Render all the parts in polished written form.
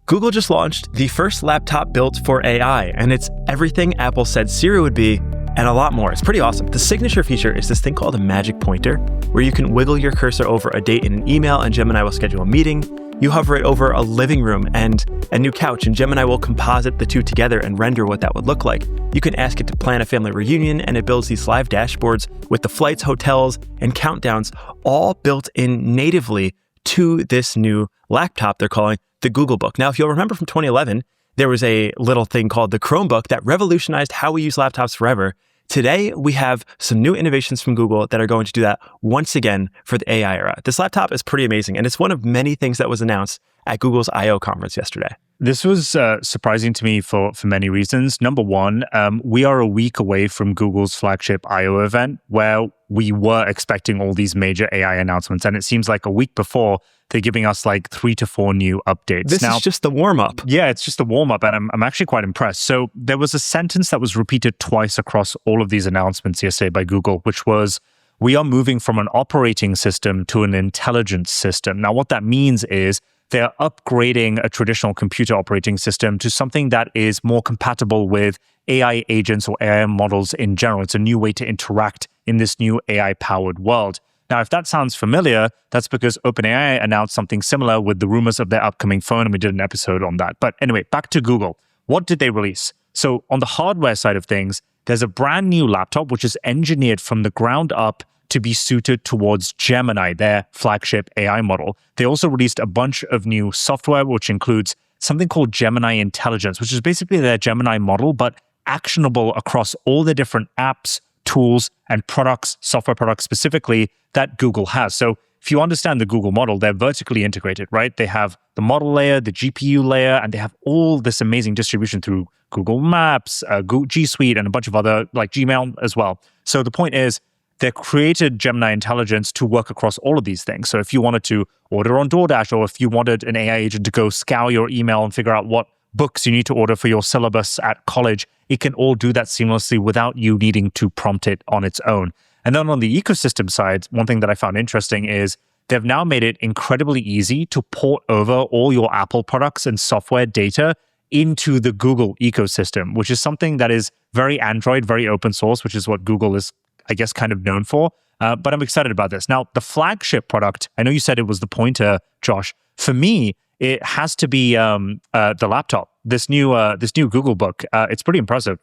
Google just launched the first laptop built for AI, and it's everything Apple said Siri would be, and a lot more. It's pretty awesome. The signature feature is this thing called a magic pointer, where you can wiggle your cursor over a date in an email, and Gemini will schedule a meeting. You hover it over a living room and a new couch, and Gemini will composite the two together and render what that would look like. You can ask it to plan a family reunion, and it builds these live dashboards with the flights, hotels, and countdowns, all built in natively to this new laptop they're calling the Googlebook. Now, if you'll remember from 2011, there was a little thing called the Chromebook that revolutionized how we use laptops forever. Today, we have some new innovations from Google that are going to do that once again for the AI era. This laptop is pretty amazing, and it's one of many things that was announced at Google's I/O conference yesterday. This was surprising to me for many reasons. Number one, we are a week away from Google's flagship I/O event, where we were expecting all these major AI announcements. And it seems like a week before, they're giving us like 3 to 4 new updates. This is just the warm-up. Yeah, it's just the warm-up, and I'm actually quite impressed. So there was a sentence that was repeated twice across all of these announcements yesterday by Google, which was, "We are moving from an operating system to an intelligence system." Now, what that means is they're upgrading a traditional computer operating system to something that is more compatible with AI agents or AI models in general. It's a new way to interact in this new AI-powered world. Now, if that sounds familiar, that's because OpenAI announced something similar with the rumors of their upcoming phone, and we did an episode on that. But anyway, back to Google. What did they release? So on the hardware side of things, there's a brand new laptop which is engineered from the ground up to be suited towards Gemini, their flagship AI model. They also released a bunch of new software, which includes something called Gemini Intelligence, which is basically their Gemini model, but actionable across all the different apps, tools, and products, software products specifically, that Google has. So if you understand the Google model, they're vertically integrated, right? They have the model layer, the GPU layer, and they have all this amazing distribution through Google Maps, G Suite, and a bunch of other, like Gmail as well. So the point is, they created Gemini Intelligence to work across all of these things. So if you wanted to order on DoorDash, or if you wanted an AI agent to go scour your email and figure out what books you need to order for your syllabus at college, it can all do that seamlessly without you needing to prompt it on its own. And then on the ecosystem side, one thing that I found interesting is they've now made it incredibly easy to port over all your Apple products and software data into the Google ecosystem, which is something that is very Android, very open source, which is what Google is, I guess, kind of known for. But I'm excited about this. Now, the flagship product, I know you said it was the pointer, Josh. For me, it has to be the laptop. This new Googlebook. It's pretty impressive.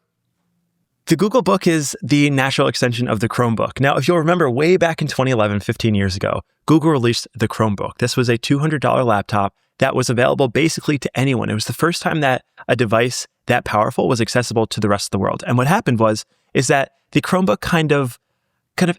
The Googlebook is the natural extension of the Chromebook. Now, if you'll remember, way back in 2011, 15 years ago, Google released the Chromebook. This was a $200 laptop that was available basically to anyone. It was the first time that a device that powerful was accessible to the rest of the world. And what happened is that the Chromebook kind of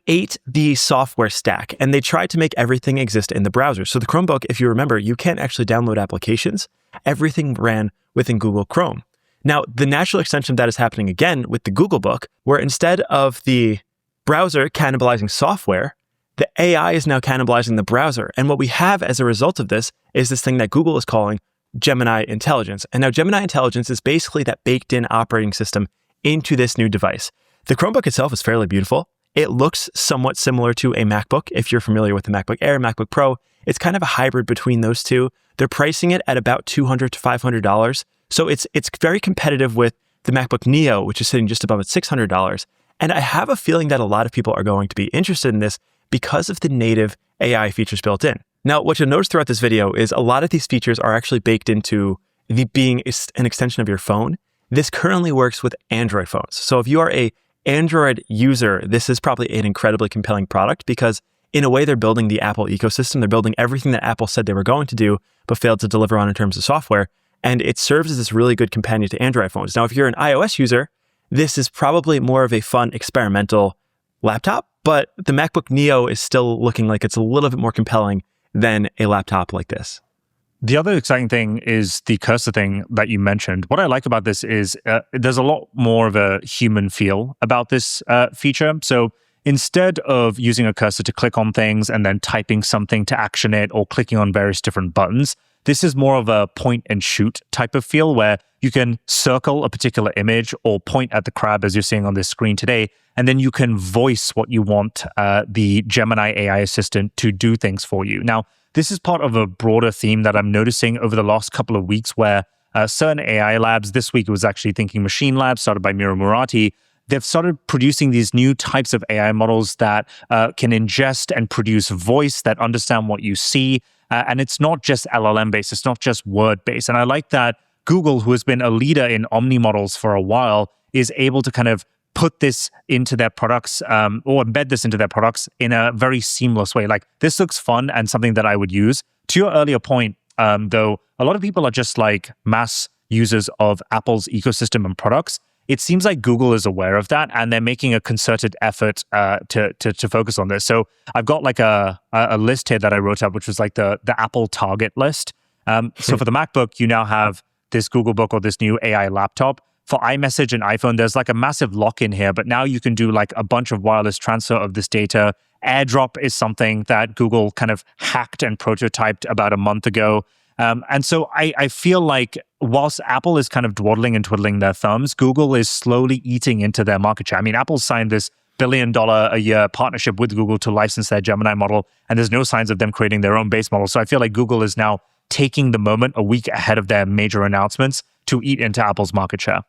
ate the software stack, and they tried to make everything exist in the browser. So the Chromebook, if you remember, you can't actually download applications. Everything ran within Google Chrome. Now, the natural extension of that is happening again with the Googlebook, where instead of the browser cannibalizing software, the AI is now cannibalizing the browser. And what we have as a result of this is this thing that Google is calling Gemini Intelligence. And now Gemini Intelligence is basically that baked-in operating system into this new device. The Chromebook itself is fairly beautiful. It looks somewhat similar to a MacBook. If you're familiar with the MacBook Air, MacBook Pro, it's kind of a hybrid between those two. They're pricing it at about $200 to $500. So it's very competitive with the MacBook Neo, which is sitting just above at $600. And I have a feeling that a lot of people are going to be interested in this because of the native AI features built in. Now, what you'll notice throughout this video is a lot of these features are actually baked into being an extension of your phone. This currently works with Android phones. So if you are an Android user, this is probably an incredibly compelling product because in a way, they're building the Apple ecosystem. They're building everything that Apple said they were going to do, but failed to deliver on in terms of software. And it serves as this really good companion to Android phones. Now, if you're an iOS user, this is probably more of a fun experimental laptop, but the MacBook Neo is still looking like it's a little bit more compelling than a laptop like this. The other exciting thing is the cursor thing that you mentioned. What I like about this is there's a lot more of a human feel about this feature. So instead of using a cursor to click on things and then typing something to action it or clicking on various different buttons, this is more of a point and shoot type of feel where you can circle a particular image or point at the crab as you're seeing on this screen today, and then you can voice what you want the Gemini AI assistant to do things for you. Now, this is part of a broader theme that I'm noticing over the last couple of weeks where certain AI labs, this week it was actually Thinking Machine Labs, started by Mira Murati, they've started producing these new types of AI models that can ingest and produce voice that understand what you see. And it's not just LLM-based, it's not just word-based. And I like that Google, who has been a leader in Omni models for a while, is able to kind of put this into their products or embed this into their products in a very seamless way. Like, this looks fun and something that I would use. To your earlier point, though, a lot of people are just like mass users of Apple's ecosystem and products. It seems like Google is aware of that, and they're making a concerted effort to focus on this. So I've got like a list here that I wrote up, which was like the Apple target list. So for the MacBook, you now have this Googlebook or this new AI laptop. For iMessage and iPhone, there's like a massive lock-in here, but now you can do like a bunch of wireless transfer of this data. AirDrop is something that Google kind of hacked and prototyped about a month ago. And so I feel like whilst Apple is kind of dawdling and twiddling their thumbs, Google is slowly eating into their market share. I mean, Apple signed this $1 billion a year partnership with Google to license their Gemini model, and there's no signs of them creating their own base model. So I feel like Google is now taking the moment a week ahead of their major announcements to eat into Apple's market share.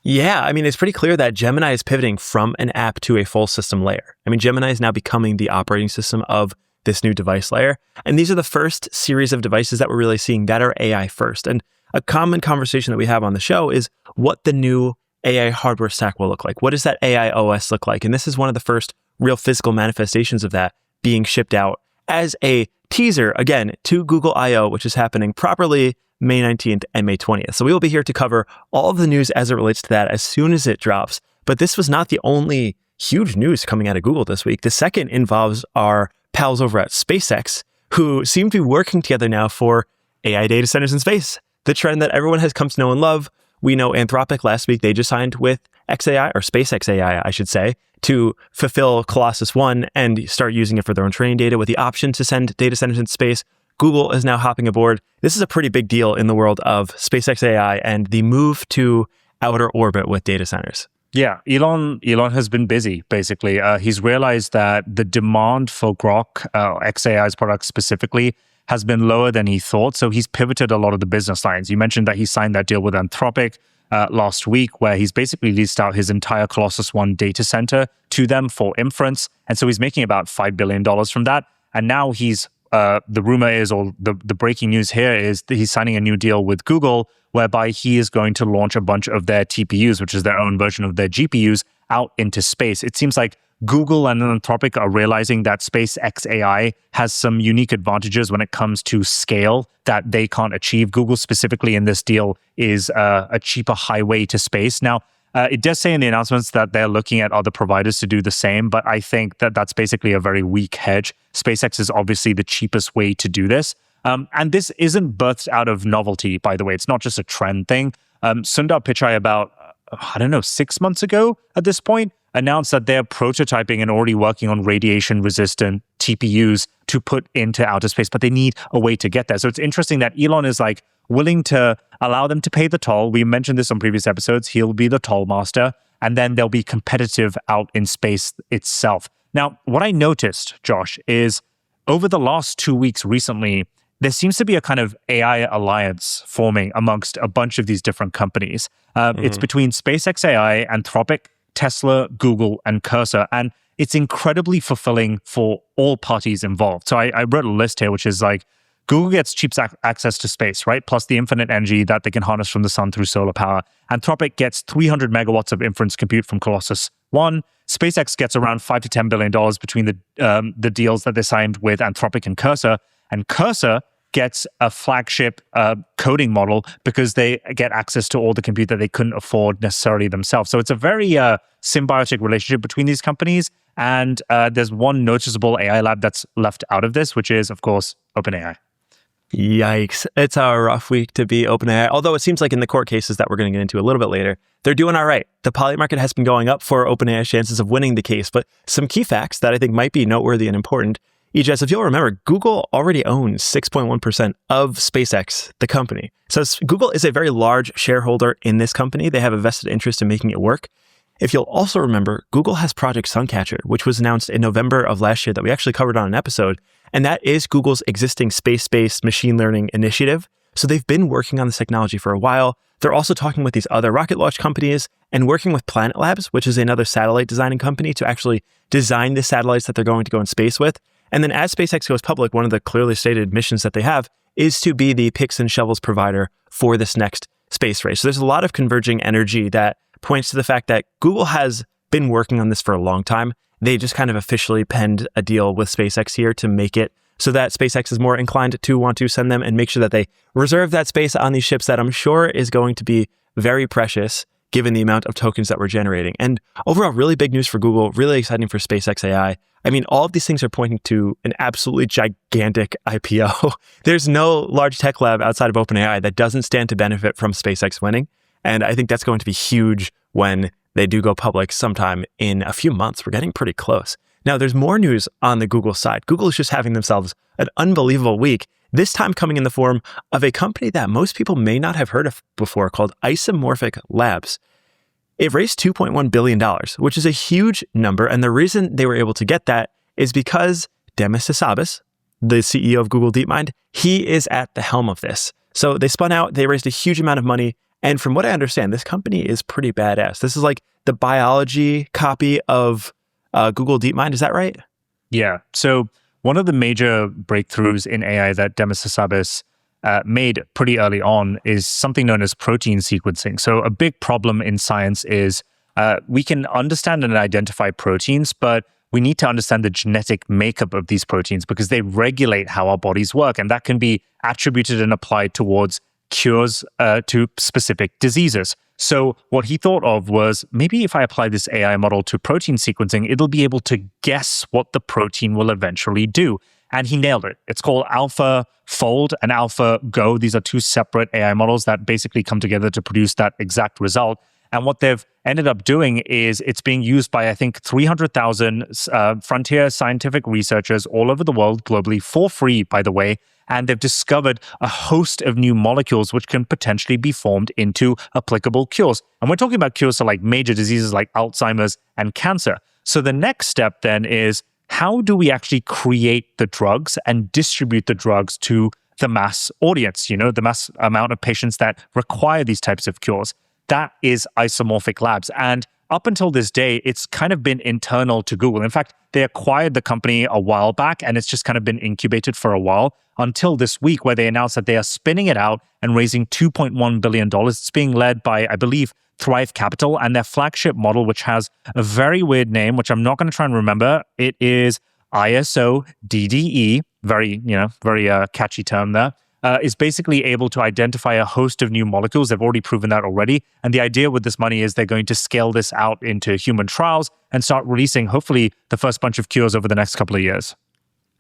Yeah, I mean, it's pretty clear that Gemini is pivoting from an app to a full system layer. I mean, Gemini is now becoming the operating system of this new device layer. And these are the first series of devices that we're really seeing that are AI first. And a common conversation that we have on the show is what the new AI hardware stack will look like. What does that AI OS look like? And this is one of the first real physical manifestations of that being shipped out as a teaser, again, to Google I/O, which is happening properly May 19th and May 20th. So we will be here to cover all of the news as it relates to that as soon as it drops. But this was not the only huge news coming out of Google this week. The second involves our pals over at SpaceX, who seem to be working together now for AI data centers in space, the trend that everyone has come to know and love. We know Anthropic last week, they just signed with XAI, or SpaceX AI, I should say, to fulfill Colossus 1 and start using it for their own training data with the option to send data centers into space. Google is now hopping aboard. This is a pretty big deal in the world of SpaceX AI and the move to outer orbit with data centers. Yeah, Elon has been busy, basically. He's realized that the demand for Grok, XAI's products specifically, has been lower than he thought. So he's pivoted a lot of the business lines. You mentioned that he signed that deal with Anthropic last week, where he's basically leased out his entire Colossus 1 data center to them for inference. And so he's making about $5 billion from that. And now he's, the rumor is, or the breaking news here is that he's signing a new deal with Google, whereby he is going to launch a bunch of their TPUs, which is their own version of their GPUs, out into space. It seems like Google and Anthropic are realizing that SpaceX AI has some unique advantages when it comes to scale that they can't achieve. Google specifically in this deal is a cheaper highway to space. Now, it does say in the announcements that they're looking at other providers to do the same, but I think that that's basically a very weak hedge. SpaceX is obviously the cheapest way to do this. And this isn't birthed out of novelty, by the way. It's not just a trend thing. Sundar Pichai about, 6 months ago at this point, announced that they're prototyping and already working on radiation-resistant TPUs to put into outer space, but they need a way to get there. So it's interesting that Elon is like willing to allow them to pay the toll. We mentioned this on previous episodes. He'll be the toll master, and then they'll be competitive out in space itself. Now, what I noticed, Josh, is over the last 2 weeks recently, there seems to be a kind of AI alliance forming amongst a bunch of these different companies. It's between SpaceX AI, Anthropic, Tesla, Google, and Cursor. And it's incredibly fulfilling for all parties involved. So I wrote a list here, which is like, Google gets cheap access to space, right? Plus the infinite energy that they can harness from the sun through solar power. Anthropic gets 300 megawatts of inference compute from Colossus 1. SpaceX gets around $5 to $10 billion between the deals that they signed with Anthropic and Cursor. And Cursor gets a flagship coding model because they get access to all the compute that they couldn't afford necessarily themselves. So it's a very symbiotic relationship between these companies. And there's one noticeable AI lab that's left out of this, which is, of course, OpenAI. Yikes. It's a rough week to be OpenAI. Although it seems like in the court cases that we're going to get into a little bit later, they're doing all right. The poly market has been going up for OpenAI's chances of winning the case. But some key facts that I think might be noteworthy and important. EJS, if you'll remember, Google already owns 6.1% of SpaceX, the company. So Google is a very large shareholder in this company. They have a vested interest in making it work. if you'll also remember, Google has Project Suncatcher, which was announced in November of last year that we actually covered on an episode. And that is Google's existing space-based machine learning initiative. So they've been working on this technology for a while. They're also talking with these other rocket launch companies and working with Planet Labs, which is another satellite designing company, to actually design the satellites that they're going to go in space with. And then as SpaceX goes public, one of the clearly stated missions that they have is to be the picks and shovels provider for this next space race. So there's a lot of converging energy that points to the fact that Google has been working on this for a long time. They just kind of officially penned a deal with SpaceX here to make it so that SpaceX is more inclined to want to send them and make sure that they reserve that space on these ships that I'm sure is going to be very precious given the amount of tokens that we're generating. And overall, really big news for Google, really exciting for SpaceX AI. I mean, all of these things are pointing to an absolutely gigantic IPO. There's no large tech lab outside of OpenAI that doesn't stand to benefit from SpaceX winning. And I think that's going to be huge when they do go public sometime in a few months. We're getting pretty close. Now, there's more news on the Google side. Google is just having themselves an unbelievable week, this time coming in the form of a company that most people may not have heard of before called Isomorphic Labs. It raised $2.1 billion, which is a huge number. And the reason they were able to get that is because Demis Hassabis, the CEO of Google DeepMind, he is at the helm of this. So they spun out, they raised a huge amount of money. And from what I understand, this company is pretty badass. This is like the biology copy of Google DeepMind. Is that right? Yeah. So one of the major breakthroughs in AI that Demis Hassabis made pretty early on is something known as protein sequencing. So a big problem in science is we can understand and identify proteins, but we need to understand the genetic makeup of these proteins because they regulate how our bodies work. And that can be attributed and applied towards cures to specific diseases. So what he thought of was, maybe if I apply this AI model to protein sequencing, it'll be able to guess what the protein will eventually do. And he nailed it. It's called AlphaFold and AlphaGo. These are two separate AI models that basically come together to produce that exact result. And what they've ended up doing is it's being used by, I think, 300,000 frontier scientific researchers all over the world, globally, for free, by the way. And they've discovered a host of new molecules which can potentially be formed into applicable cures. And we're talking about cures for like major diseases like Alzheimer's and cancer. So the next step then is, how do we actually create the drugs and distribute the drugs to the mass audience, the mass amount of patients that require these types of cures? That is Isomorphic Labs. And up until this day, it's kind of been internal to Google. In fact, they acquired the company a while back, and it's just kind of been incubated for a while until this week, where they announced that they are spinning it out and raising $2.1 billion. It's being led by, I believe, Thrive Capital, and their flagship model, which has a very weird name, which I'm not going to try and remember. It is ISO-DDE, very catchy term there. Is basically able to identify a host of new molecules. They've already proven that already. And the idea with this money is they're going to scale this out into human trials and start releasing, hopefully, the first bunch of cures over the next couple of years.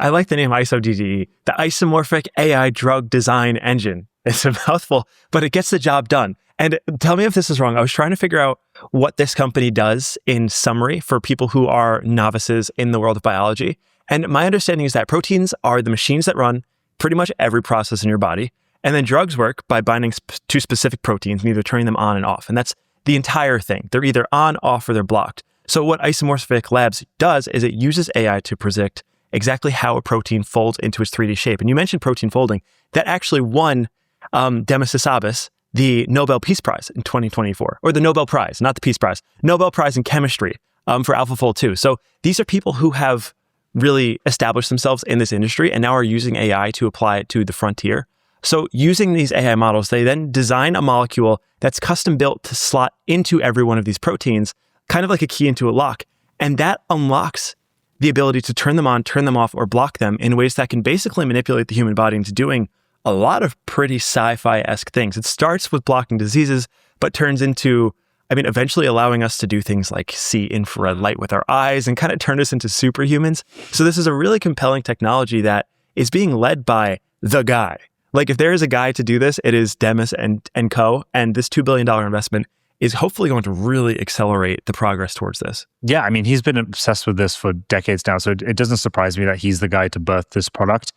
I like the name ISO-DDE, the Isomorphic AI Drug Design Engine. It's a mouthful, but it gets the job done. And tell me if this is wrong. I was trying to figure out what this company does in summary for people who are novices in the world of biology. And my understanding is that proteins are the machines that run pretty much every process in your body. And then drugs work by binding to specific proteins and either turning them on and off. And that's the entire thing. They're either on, off, or they're blocked. So what Isomorphic Labs does is it uses AI to predict exactly how a protein folds into its 3D shape. And you mentioned protein folding. That actually won Demis Hassabis the Nobel Peace Prize in 2024. Or the Nobel Prize, not the Peace Prize. Nobel Prize in Chemistry for AlphaFold 2. So these are people who have really established themselves in this industry and now are using AI to apply it to the frontier. So using these AI models, they then design a molecule that's custom built to slot into every one of these proteins, kind of like a key into a lock. And that unlocks the ability to turn them on, turn them off, or block them in ways that can basically manipulate the human body into doing a lot of pretty sci-fi-esque things. It starts with blocking diseases, but turns into, eventually allowing us to do things like see infrared light with our eyes and kind of turn us into superhumans. So this is a really compelling technology that is being led by the guy. Like if there is a guy to do this, it is Demis and co. And this $2 billion investment is hopefully going to really accelerate the progress towards this. Yeah, he's been obsessed with this for decades now. So it doesn't surprise me that he's the guy to birth this product.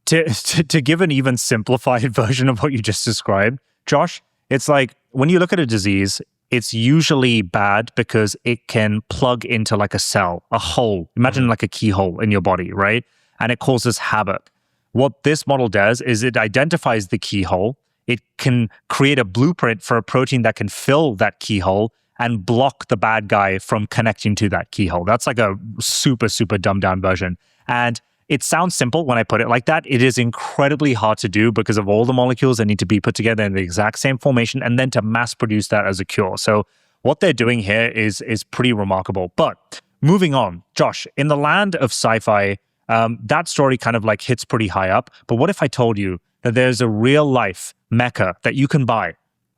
To give an even simplified version of what you just described, Josh, it's like when you look at a disease, it's usually bad because it can plug into like a cell, a hole. Imagine like a keyhole in your body, right? And it causes havoc. What this model does is it identifies the keyhole. It can create a blueprint for a protein that can fill that keyhole and block the bad guy from connecting to that keyhole. That's like a super, super dumbed down version. And it sounds simple when I put it like that. It is incredibly hard to do because of all the molecules that need to be put together in the exact same formation and then to mass produce that as a cure. So what they're doing here is pretty remarkable. But moving on, Josh, in the land of sci-fi, that story kind of like hits pretty high up. But what if I told you that there's a real life mecha that you can buy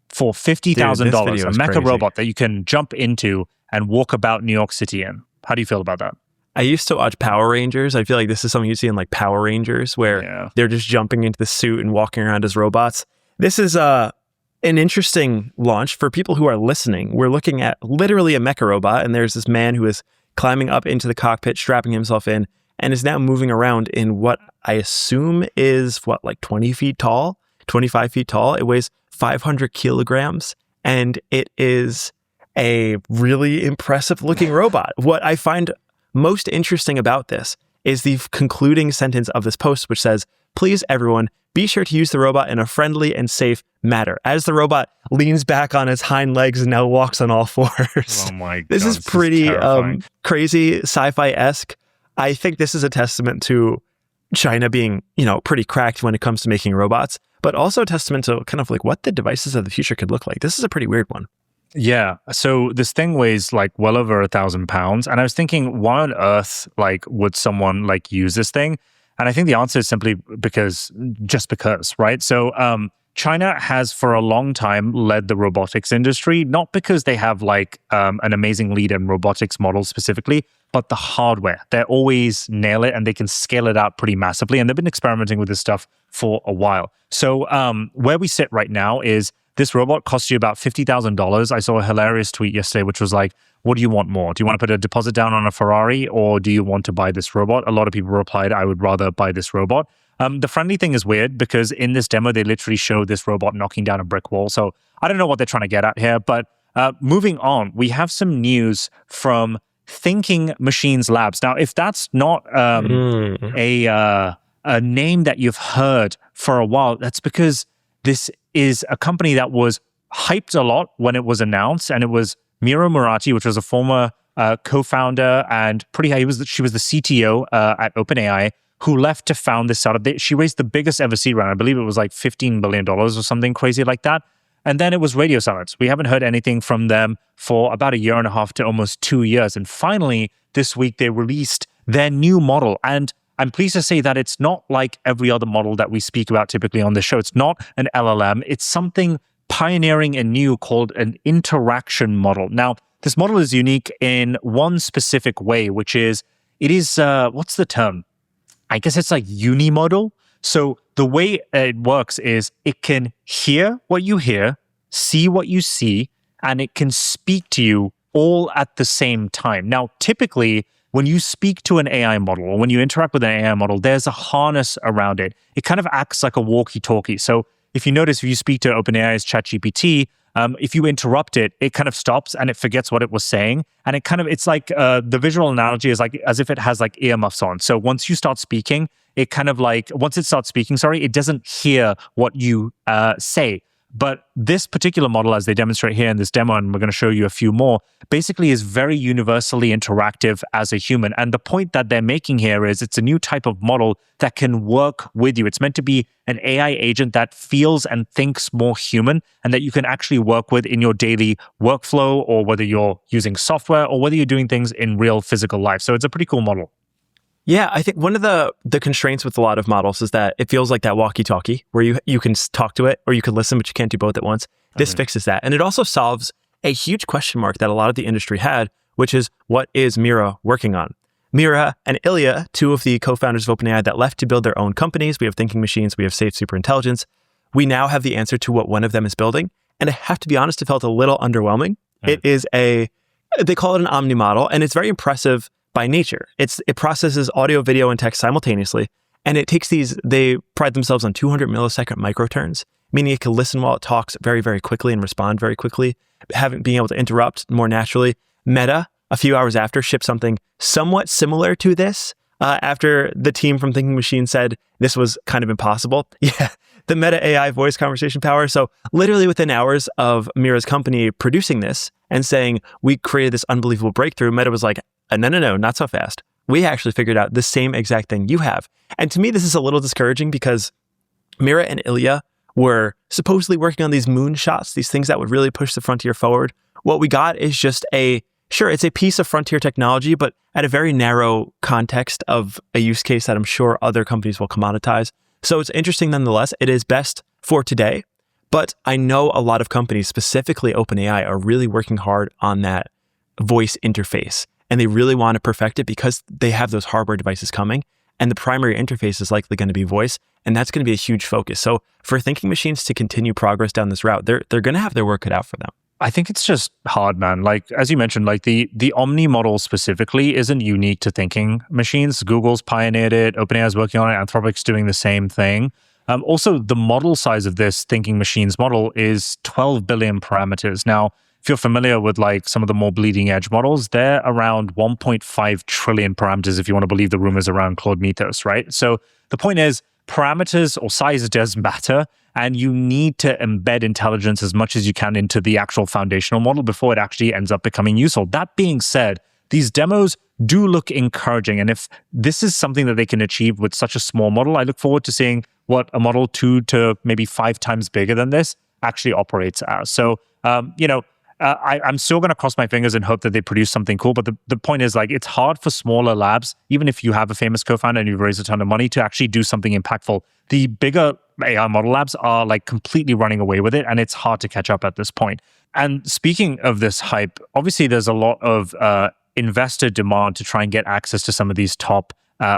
for $50,000, a mecha crazy. robot that you can jump into and walk about New York City in? How do you feel about that? I used to watch Power Rangers. I feel like this is something you see in like Power Rangers where they're just jumping into the suit and walking around as robots. This is an interesting launch for people who are listening. We're looking at literally a mecha robot, and there's this man who is climbing up into the cockpit, strapping himself in, and is now moving around in what I assume is like 20 feet tall, 25 feet tall. It weighs 500 kilograms, and it is a really impressive looking robot. What I find most interesting about this is the concluding sentence of this post, which says, "Please, everyone, be sure to use the robot in a friendly and safe manner." As the robot leans back on its hind legs and now walks on all fours. Oh my God, this is pretty crazy, sci-fi-esque. I think this is a testament to China being, pretty cracked when it comes to making robots, but also a testament to kind of like what the devices of the future could look like. This is a pretty weird one. Yeah. So this thing weighs like well over 1,000 pounds. And I was thinking, why on earth would someone use this thing? And I think the answer is simply because, right? So China has for a long time led the robotics industry, not because they have an amazing lead in robotics models specifically, but the hardware. They always nail it and they can scale it out pretty massively. And they've been experimenting with this stuff for a while. So where we sit right now is this robot costs you about $50,000. I saw a hilarious tweet yesterday, which was like, what do you want more? Do you want to put a deposit down on a Ferrari, or do you want to buy this robot? A lot of people replied, I would rather buy this robot. The friendly thing is weird because in this demo, they literally show this robot knocking down a brick wall. So I don't know what they're trying to get at here. But moving on, we have some news from Thinking Machines Labs. Now, if that's not a name that you've heard for a while, that's because this is a company that was hyped a lot when it was announced, and it was Mira Murati, which was a former co-founder and she was the CTO at OpenAI, who left to found this startup. She raised the biggest ever seed round. I believe it was like $15 billion or something crazy like that. And then it was radio silence. We haven't heard anything from them for about 1.5 years to almost 2 years. And finally, this week, they released their new model. And I'm pleased to say that it's not like every other model that we speak about typically on the show. It's not an LLM. It's something pioneering and new called an interaction model. Now, this model is unique in one specific way, which is, it is, what's the term? I guess it's like unimodal. So the way it works is it can hear what you hear, see what you see, and it can speak to you all at the same time. Now, typically, when you speak to an AI model or when you interact with an AI model, there's a harness around it. It kind of acts like a walkie-talkie. So if you notice, if you speak to OpenAI's ChatGPT, if you interrupt it, it kind of stops and it forgets what it was saying. And it's like the visual analogy is like as if it has like earmuffs on. So once you start speaking, it once it starts speaking, it doesn't hear what you say. But this particular model, as they demonstrate here in this demo, and we're going to show you a few more, basically is very universally interactive as a human. And the point that they're making here is it's a new type of model that can work with you. It's meant to be an AI agent that feels and thinks more human and that you can actually work with in your daily workflow, or whether you're using software or whether you're doing things in real physical life. So it's a pretty cool model. Yeah, I think one of the constraints with a lot of models is that it feels like that walkie-talkie where you can talk to it or you can listen, but you can't do both at once. This fixes that. And it also solves a huge question mark that a lot of the industry had, which is, what is Mira working on? Mira and Ilya, two of the co-founders of OpenAI that left to build their own companies. We have Thinking Machines, we have Safe Superintelligence. We now have the answer to what one of them is building. And I have to be honest, it felt a little underwhelming. It is they call it an omni model, and it's very impressive by nature. It processes audio, video, and text simultaneously, and it takes they pride themselves on 200 millisecond microturns, meaning it can listen while it talks very, very quickly and respond very quickly. being able to interrupt more naturally. Meta, a few hours after, shipped something somewhat similar to this after the team from Thinking Machines said this was kind of impossible. Yeah, the Meta AI voice conversation power. So literally within hours of Mira's company producing this and saying, we created this unbelievable breakthrough, Meta was like, no, not so fast. We actually figured out the same exact thing you have. And to me, this is a little discouraging because Mira and Ilya were supposedly working on these moonshots, these things that would really push the frontier forward. What we got is just it's a piece of frontier technology, but at a very narrow context of a use case that I'm sure other companies will commoditize. So it's interesting nonetheless. It is best for today, but I know a lot of companies, specifically OpenAI, are really working hard on that voice interface. And they really want to perfect it because they have those hardware devices coming. And the primary interface is likely going to be voice. And that's going to be a huge focus. So for Thinking Machines to continue progress down this route, they're going to have their work cut out for them. I think it's just hard, man. Like, as you mentioned, like the Omni model specifically isn't unique to Thinking Machines. Google's pioneered it. OpenAI is working on it. Anthropic's doing the same thing. Also, the model size of this Thinking Machines model is 12 billion parameters. Now, if you're familiar with like some of the more bleeding edge models, they're around 1.5 trillion parameters if you want to believe the rumors around Claude Mythos, right? So the point is, parameters or size does matter, and you need to embed intelligence as much as you can into the actual foundational model before it actually ends up becoming useful. That being said, these demos do look encouraging. And if this is something that they can achieve with such a small model, I look forward to seeing what a model 2 to maybe 5 times bigger than this actually operates as. So, I'm still going to cross my fingers and hope that they produce something cool. But the point is, like, it's hard for smaller labs, even if you have a famous co-founder and you've raised a ton of money, to actually do something impactful. The bigger AI model labs are like completely running away with it, and it's hard to catch up at this point. And speaking of this hype, obviously there's a lot of investor demand to try and get access to some of these top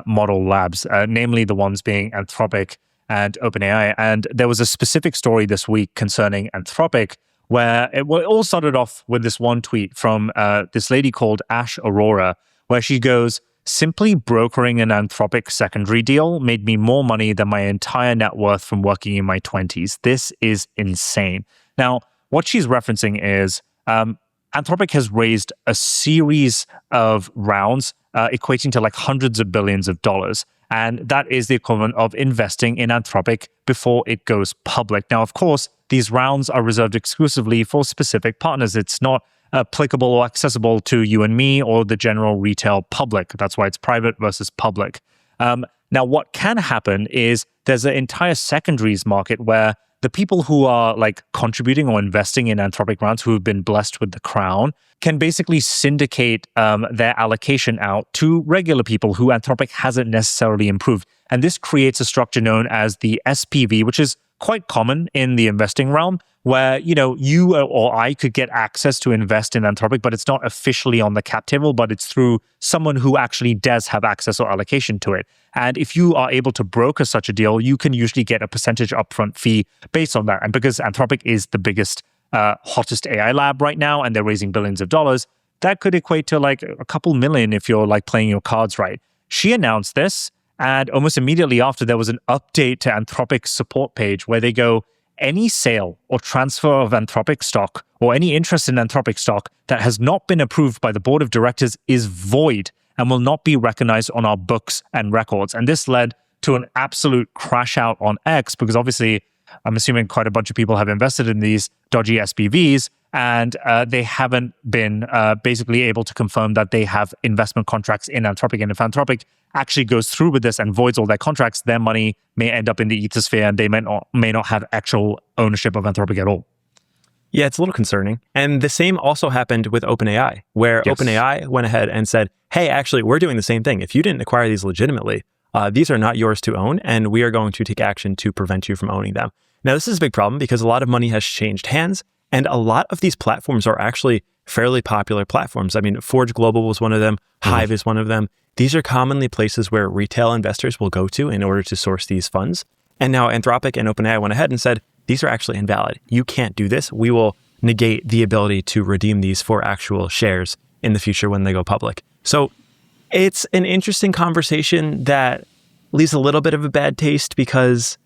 model labs, namely the ones being Anthropic and OpenAI. And there was a specific story this week concerning Anthropic, where it all started off with this one tweet from this lady called Ash Aurora, where she goes, "Simply brokering an Anthropic secondary deal made me more money than my entire net worth from working in my 20s. This is insane." Now, what she's referencing is Anthropic has raised a series of rounds equating to like hundreds of billions of dollars. And that is the equivalent of investing in Anthropic before it goes public. Now, of course, these rounds are reserved exclusively for specific partners. It's not applicable or accessible to you and me or the general retail public. That's why it's private versus public. Now, what can happen is there's an entire secondaries market where the people who are like contributing or investing in Anthropic rounds who have been blessed with the crown can basically syndicate their allocation out to regular people who Anthropic hasn't necessarily improved. And this creates a structure known as the SPV, which is quite common in the investing realm, where, you know, you or I could get access to invest in Anthropic, but it's not officially on the cap table, but it's through someone who actually does have access or allocation to it. And if you are able to broker such a deal, you can usually get a percentage upfront fee based on that. And because Anthropic is the biggest, hottest AI lab right now, and they're raising billions of dollars, that could equate to like a couple million if you're like playing your cards right. She announced this, and almost immediately after, there was an update to Anthropic's support page where they go, any sale or transfer of Anthropic stock or any interest in Anthropic stock that has not been approved by the board of directors is void and will not be recognized on our books and records. And this led to an absolute crash out on X, because obviously, I'm assuming quite a bunch of people have invested in these dodgy SPVs, and they haven't been basically able to confirm that they have investment contracts in Anthropic. And if Anthropic actually goes through with this and voids all their contracts, their money may end up in the ethosphere, and they may not have actual ownership of Anthropic at all. Yeah, it's a little concerning. And the same also happened with OpenAI, where OpenAI went ahead and said, hey, actually, we're doing the same thing. If you didn't acquire these legitimately, these are not yours to own, and we are going to take action to prevent you from owning them. Now, this is a big problem because a lot of money has changed hands, and a lot of these platforms are actually fairly popular platforms. I mean, Forge Global was one of them. Hive is one of them. These are commonly places where retail investors will go to in order to source these funds. And now Anthropic and OpenAI went ahead and said, these are actually invalid. You can't do this. We will negate the ability to redeem these for actual shares in the future when they go public. So it's an interesting conversation that leaves a little bit of a bad taste because,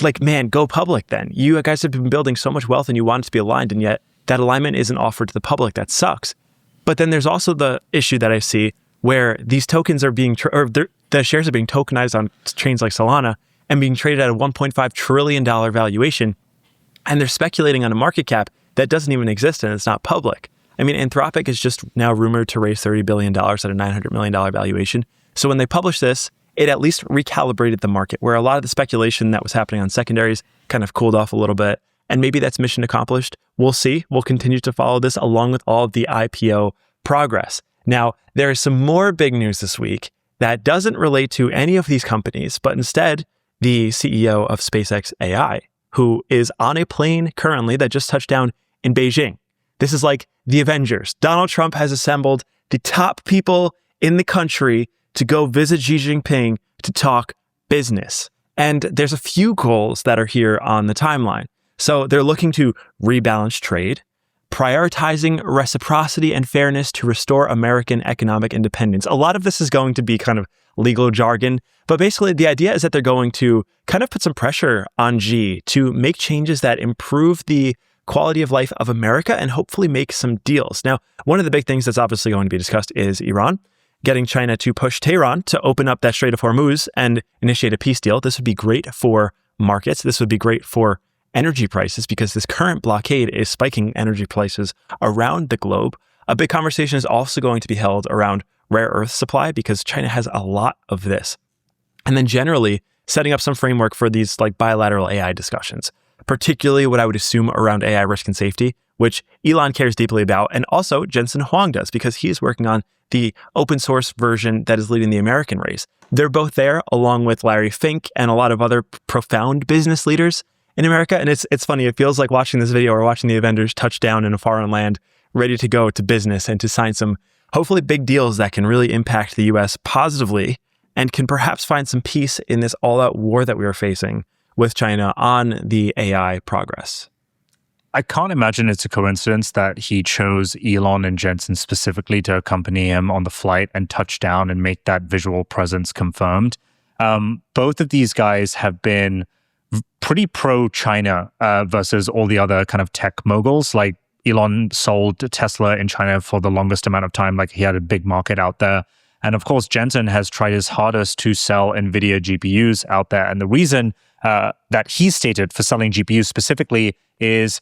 like, man, go public then. You guys have been building so much wealth and you want it to be aligned, and yet that alignment isn't offered to the public. That sucks. But then there's also the issue that I see where these tokens are being, the shares are being tokenized on chains like Solana and being traded at a $1.5 trillion valuation. And they're speculating on a market cap that doesn't even exist and it's not public. I mean, Anthropic is just now rumored to raise $30 billion at a $900 million valuation. So when they published this, it at least recalibrated the market, where a lot of the speculation that was happening on secondaries kind of cooled off a little bit. And maybe that's mission accomplished. We'll see. We'll continue to follow this along with all of the IPO progress. Now, there is some more big news this week that doesn't relate to any of these companies, but instead the CEO of SpaceX AI, who is on a plane currently that just touched down in Beijing. This is like the Avengers. Donald Trump has assembled the top people in the country to go visit Xi Jinping to talk business. And there's a few goals that are here on the timeline. So they're looking to rebalance trade, prioritizing reciprocity and fairness to restore American economic independence. A lot of this is going to be kind of legal jargon, but basically the idea is that they're going to kind of put some pressure on Xi to make changes that improve the quality of life of America and hopefully make some deals. Now, one of the big things that's obviously going to be discussed is Iran, getting China to push Tehran to open up that Strait of Hormuz and initiate a peace deal. This would be great for markets. This would be great for energy prices because this current blockade is spiking energy prices around the globe. A big conversation is also going to be held around rare earth supply because China has a lot of this. And then generally setting up some framework for these like bilateral AI discussions, particularly what I would assume around AI risk and safety, which Elon cares deeply about. And also Jensen Huang does because he's working on the open source version that is leading the American race. They're both there along with Larry Fink and a lot of other profound business leaders in America. And it's funny. It feels like watching this video or watching the Avengers touch down in a foreign land, ready to go to business and to sign some hopefully big deals that can really impact the US positively and can perhaps find some peace in this all-out war that we are facing with China on the AI progress. I can't imagine it's a coincidence that he chose Elon and Jensen specifically to accompany him on the flight and touch down and make that visual presence confirmed. Both of these guys have been pretty pro-China versus all the other kind of tech moguls. Like Elon sold Tesla in China for the longest amount of time. Like he had a big market out there. And of course, Jensen has tried his hardest to sell NVIDIA GPUs out there. And the reason that he stated for selling GPUs specifically is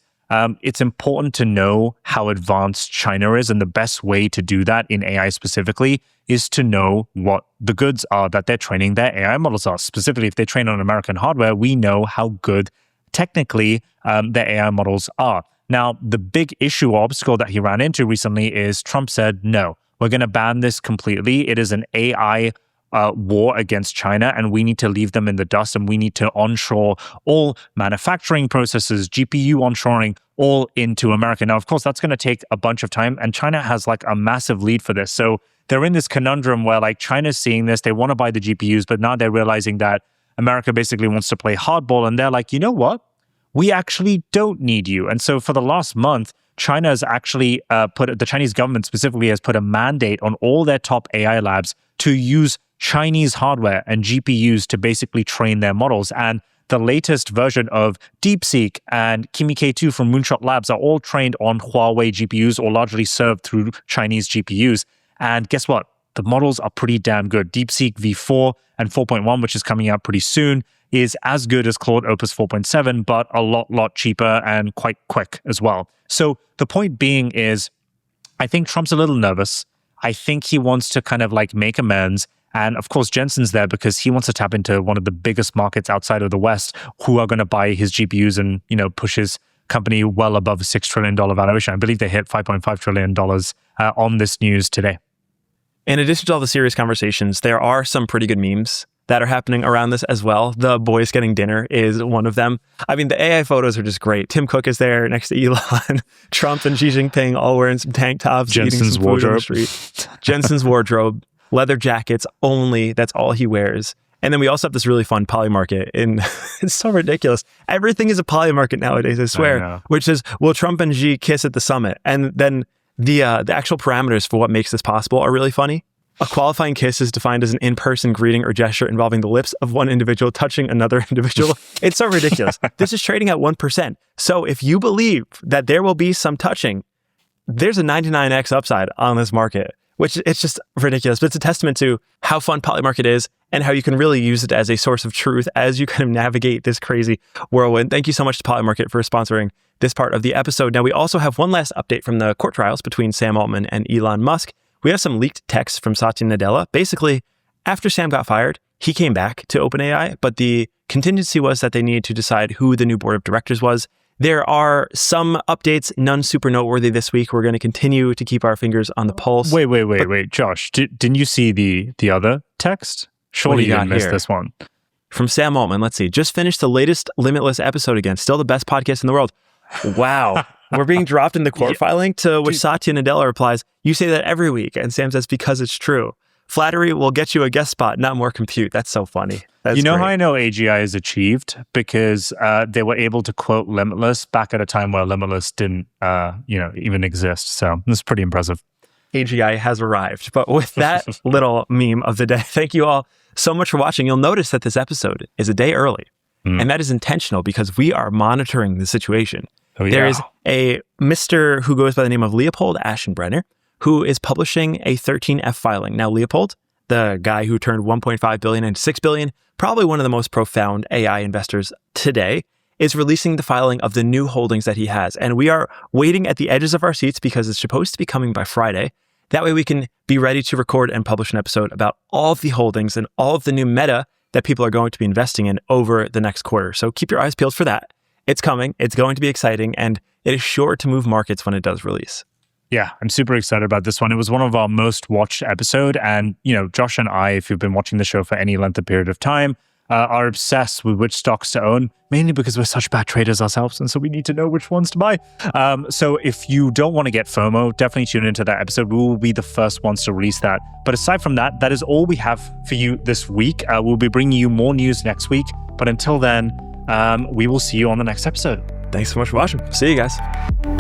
it's important to know how advanced China is. And the best way to do that in AI specifically is to know what the goods are that they're training their AI models on. Specifically, if they train on American hardware, we know how good technically their AI models are. Now, the big issue or obstacle that he ran into recently is Trump said, no, we're going to ban this completely. It is an AI war against China, and we need to leave them in the dust, and we need to onshore all manufacturing processes, GPU onshoring, all into America. Now, of course, that's going to take a bunch of time, and China has like a massive lead for this. So they're in this conundrum where like China's seeing this, they want to buy the GPUs, but now they're realizing that America basically wants to play hardball, and they're like, you know what? We actually don't need you. And so for the last month, China has actually the Chinese government specifically has put a mandate on all their top AI labs to use Chinese hardware and GPUs to basically train their models. And the latest version of DeepSeek and Kimi K2 from Moonshot Labs are all trained on Huawei GPUs or largely served through Chinese GPUs. And guess what? The models are pretty damn good. DeepSeek V4 and 4.1, which is coming out pretty soon, is as good as Claude Opus 4.7, but a lot cheaper and quite quick as well. So the point being is, I think Trump's a little nervous. I think he wants to kind of like make amends. And of course, Jensen's there because he wants to tap into one of the biggest markets outside of the West who are going to buy his GPUs and, you know, push his company well above a $6 trillion valuation. I believe they hit $5.5 trillion on this news today. In addition to all the serious conversations, there are some pretty good memes that are happening around this as well. The boys getting dinner is one of them. I mean, the AI photos are just great. Tim Cook is there next to Elon. Trump and Xi Jinping all wearing some tank tops, Jensen's eating some food on the street. Jensen's wardrobe, leather jackets only. That's all he wears. And then we also have this really fun poly market. It's so ridiculous. Everything is a poly market nowadays, I swear. Which is, will Trump and Xi kiss at the summit? And then the actual parameters for what makes this possible are really funny. A qualifying kiss is defined as an in-person greeting or gesture involving the lips of one individual touching another individual. It's so ridiculous. This is trading at 1%. So if you believe that there will be some touching, there's a 99x upside on this market, which it's just ridiculous. But it's a testament to how fun Polymarket is and how you can really use it as a source of truth as you kind of navigate this crazy whirlwind. Thank you so much to Polymarket for sponsoring this part of the episode. Now, we also have one last update from the court trials between Sam Altman and Elon Musk. We have some leaked texts from Satya Nadella. Basically, after Sam got fired, he came back to OpenAI, but the contingency was that they needed to decide who the new board of directors was. There are some updates, none super noteworthy this week. We're going to continue to keep our fingers on the pulse. Wait, Josh, didn't you see the other text? Surely you didn't miss this one. From Sam Altman, let's see. Just finished the latest Limitless episode again. Still the best podcast in the world. Wow. We're being dropped in the court filing, to which Satya Nadella replies, "You say that every week." And Sam says, "Because it's true. Flattery will get you a guest spot, not more compute." That's so funny. That's how great. I know AGI is achieved? Because they were able to quote Limitless back at a time where Limitless didn't even exist. So it's pretty impressive. AGI has arrived. But with that little meme of the day, thank you all so much for watching. You'll notice that this episode is a day early. And that is intentional because we are monitoring the situation. Oh, yeah. There is a Mr. who goes by the name of Leopold Aschenbrenner, who is publishing a 13F filing. Now, Leopold, the guy who turned 1.5 billion into 6 billion, probably one of the most profound AI investors today, is releasing the filing of the new holdings that he has. And we are waiting at the edges of our seats because it's supposed to be coming by Friday. That way we can be ready to record and publish an episode about all of the holdings and all of the new meta that people are going to be investing in over the next quarter. So keep your eyes peeled for that. It's coming. It's going to be exciting, and it is sure to move markets when it does release. Yeah, I'm super excited about this one. It was one of our most watched episode. And, Josh and I, if you've been watching the show for any length of period of time, are obsessed with which stocks to own, mainly because we're such bad traders ourselves. And so we need to know which ones to buy. So if you don't want to get FOMO, definitely tune into that episode. We will be the first ones to release that. But aside from that, that is all we have for you this week. We'll be bringing you more news next week. But until then, we will see you on the next episode. Thanks so much for watching. See you guys.